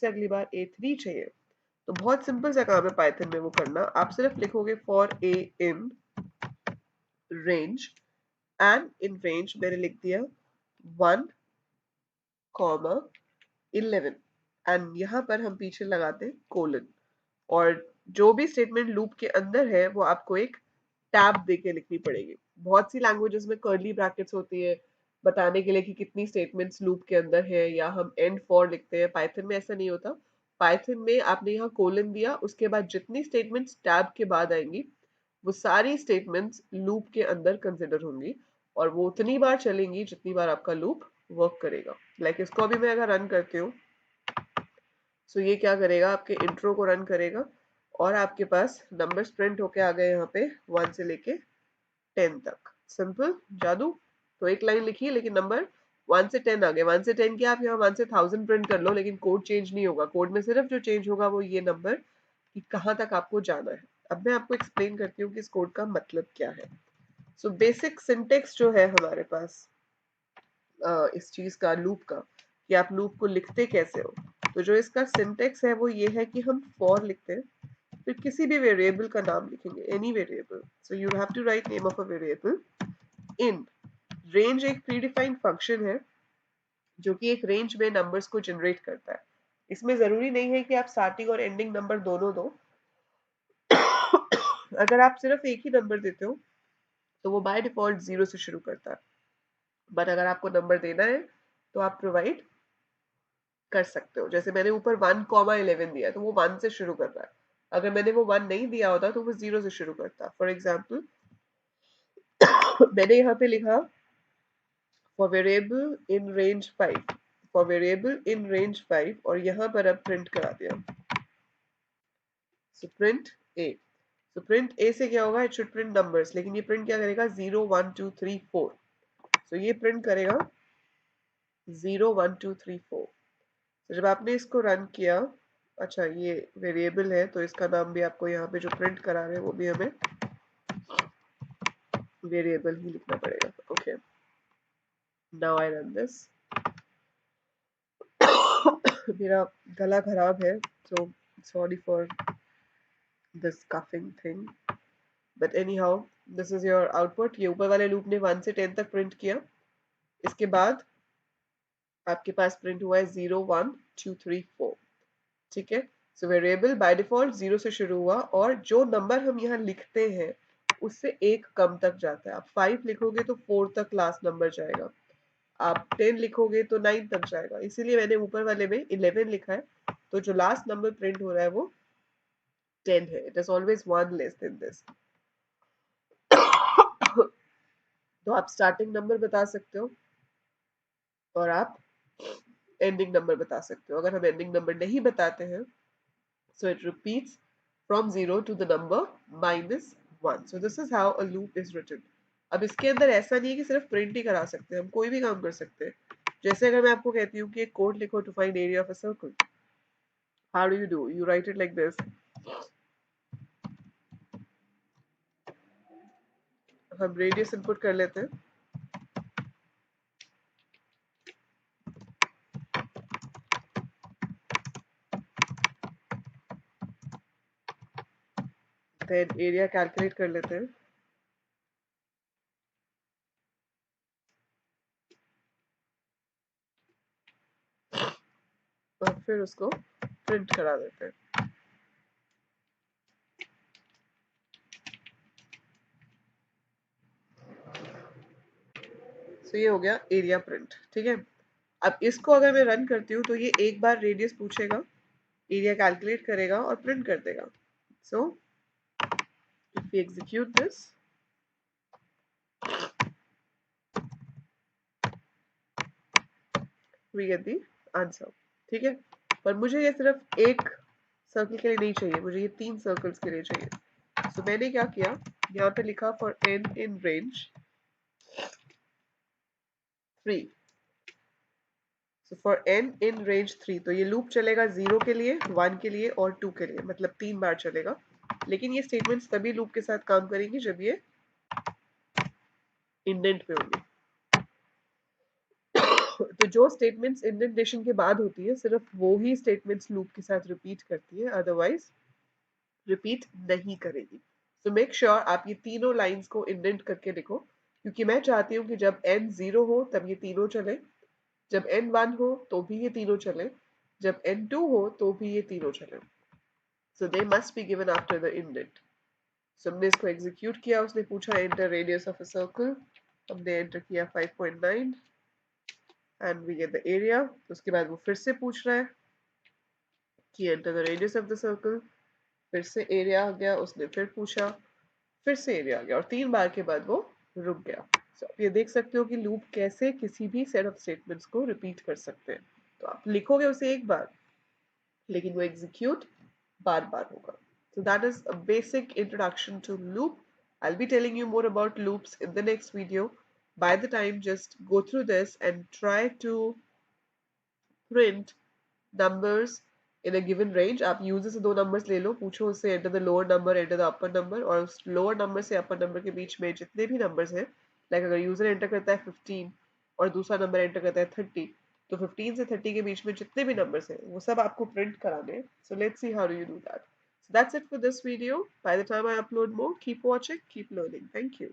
से अगली बार A3 चाहिए, तो बहुत सिंपल सा काम है पाइथन में वो करना। आप सिर्फ लिखोगे for A in range, and in range मैंने लिख दिया 1, 11, एंड यहाँ पर हम पीछे लगाते हैं कोलन। और जो भी स्टेटमेंट लूप के अंदर है वो आपको एक टैब देके लिखनी पड़ेगी। बहुत सी लैंग्वेजेस में कर्ली ब्रैकेट्स होती है बताने के लिए कि कितनी स्टेटमेंट्स लूप के अंदर है, या हम एंड फॉर लिखते हैं। पाइथन में ऐसा नहीं होता। पाइथन में आपने यहाँ कोलन दिया, उसके बाद जितनी स्टेटमेंट्स टैब के बाद आएंगी वो सारी स्टेटमेंट्स लूप के अंदर कंसिडर होंगी, और वो उतनी बार चलेंगी जितनी बार आपका लूप वर्क करेगा। लाइक इसको अभी मैं अगर रन करती हूँ, सो ये क्या करेगा, आपके इंट्रो को रन करेगा, और आपके पास नंबर्स प्रिंट होके आ गए यहाँ पे 1 से लेके 10 तक। सिंपल जादू। तो एक लाइन लिखी लेकिन नंबर 1 से 10 आ गए। 1 से 10 क्या, आप यहाँ 1 से 1000 प्रिंट कर लो, लेकिन कोड चेंज नहीं होगा। कोड में सिर्फ जो चेंज होगा वो ये नंबर कि कहाँ तक आपको जाना है। अब मैं आपको एक्सप्लेन करती हूँ कि इस कोड का मतलब क्या है। सो बेसिक सिंटेक्स जो है हमारे पास इस चीज का, लूप का, कि आप लूप को लिखते कैसे हो। तो जो इसका सिंटेक्स है वो ये है कि हम फॉर लिखते हैं, फिर किसी भी वेरिएबल का नाम लिखेंगे, any variable. So you have to write name of a variable in range. एक प्रीडिफाइंड फंक्शन है जो कि एक रेंज में नंबर्स को जनरेट करता है। इसमें जरूरी नहीं है कि आप स्टार्टिंग और एंडिंग नंबर दोनों दो। अगर आप सिर्फ एक ही नंबर देते हो तो वो बाय डिफॉल्ट 0 से शुरू करता है। बट अगर आपको नंबर देना है तो आप प्रोवाइड कर सकते हो। जैसे मैंने ऊपर 1,11 दिया तो वो 1 से शुरू कर रहा है। अगर मैंने वो 1 नहीं दिया होता तो वो 0 से शुरू करता। फॉर एग्जाम्पल मैंने यहाँ पे लिखा for variable in range 5, for variable in range 5, और यहाँ पर अब प्रिंट करा दिया। सो प्रिंट ए। तो प्रिंट ए से क्या होगा, इट शुड प्रिंट नंबर्स, लेकिन ये प्रिंट क्या करेगा 0 1 2 3 4। तो ये प्रिंट करेगा 0 1 2 3 4। तो जब आपने इसको रन किया, अच्छा ये वेरिएबल है तो इसका नाम भी आपको यहाँ पे जो प्रिंट करा रहे हैं वो भी हमें वेरिएबल ही लिखना पड़ेगा। Okay, now I run this. मेरा गला खराब है, so sorry for this coughing thing, but anyhow this is your output। ये ऊपर वाले लूप ने 1 से 10 तक प्रिंट किया। इसके बाद आपके पास प्रिंट हुआ है 0 1 2 3 4। ठीक है। सो वेरिएबल बाय डिफॉल्ट 0 से शुरू हुआ, और जो नंबर हम यहाँ लिखते हैं उससे एक कम तक जाता है। आप 5 लिखोगे तो 4 तक लास्ट नंबर जाएगा, आप 10 लिखोगे तो 9 तक जाएगा। इसीलिए मैंने ऊपर वाले में 11 लिखा है, तो जो लास्ट नंबर प्रिंट हो रहा है वो 10 है। It is always 1 less than this. तो आप स्टार्टिंग नंबर बता सकते हो और आप एंडिंग नंबर बता सकते हो। अगर हम एंडिंग नंबर नहीं बताते हैं, so it repeats from 0 to the number -1। so this is how a loop is written। अब इसके अंदर ऐसा नहीं है कि सिर्फ प्रिंट ही करा सकते हैं, हम कोई भी काम कर सकते हैं। जैसे अगर मैं आपको कहती हूँ कि एक कोड लिखो to find area of a circle, how do you do, you write it like this. हम रेडियस इनपुट कर लेते हैं, देन एरिया कैलकुलेट कर लेते हैं, और फिर उसको प्रिंट करा देते हैं। तो ये हो गया एरिया प्रिंट। ठीक है। अब इसको अगर मैं रन करती हूँ तो ये एक बार रेडियस पूछेगा, एरिया कैलकुलेट करेगा और प्रिंट कर देगा। So if we execute this, we get the answer. ठीक है। पर मुझे ये सिर्फ एक सर्कल के लिए नहीं चाहिए, मुझे ये 3 सर्कल्स के लिए चाहिए। तो मैंने क्या किया, यहाँ पे लिखा for n in range 3। So for n in range 3, तो ये लूप चलेगा 0 के लिए, 1 के लिए और 2 के लिए, मतलब 3 बार चलेगा। लेकिन ये स्टेटमेंट्स तभी लूप के साथ काम करेंगी जब ये इंडेंट पे होंगे। तो जो स्टेटमेंट्स इंडेंटेशन के बाद होती है सिर्फ वो ही स्टेटमेंट्स लूप के साथ रिपीट करती है, अदरवाइज रिपीट नहीं करेगी। सो मेक श्योर आप ये तीनों लाइंस को इंडेंट करके लिखो, क्योंकि मैं चाहती हूँ कि जब n 0 हो तब ये तीनों चले, जब n 1 हो तो भी ये तीनों चले, जब n 2 हो तो भी ये तीनों चले। So they must be given after the indent. So हमने इसको एग्जीक्यूट किया, उसने पूछा enter radius of a circle, हमने एंटर किया 5.9 and we get the area. उसके बाद वो फिर से पूछ रहा है कि enter the radius of the circle, फिर से एरिया आ गया, उसने फिर पूछा, फिर से एरिया आ गया और 3 बार के बाद वो रुक गया। so, आप ये देख सकते हो कि लूप कैसे किसी भी सेट ऑफ स्टेटमेंट्स को रिपीट कर सकते हैं। तो आप लिखोगे उसे एक बार, लेकिन वो एग्जीक्यूट बार बार होगा। So that is a basic introduction to loop. I'll be telling you more about loops in the next video. By the time, just go through this and try to print numbers in a given range. आप user से दो numbers ले लो, पूछो उससे enter the lower number enter the upper number, और उस lower number से अपर number के बीच में जितने भी नंबर्स हैं, लाइक अगर यूजर एंटर करता है 15 और दूसरा नंबर एंटर करता है 30, तो 15 से 30 के बीच में जितने भी नंबर्स हैं वो सब आपको प्रिंट कराने हैं। So let's see how do you do that. So that's it for this video. By the time I upload more, keep watching, keep learning. Thank you.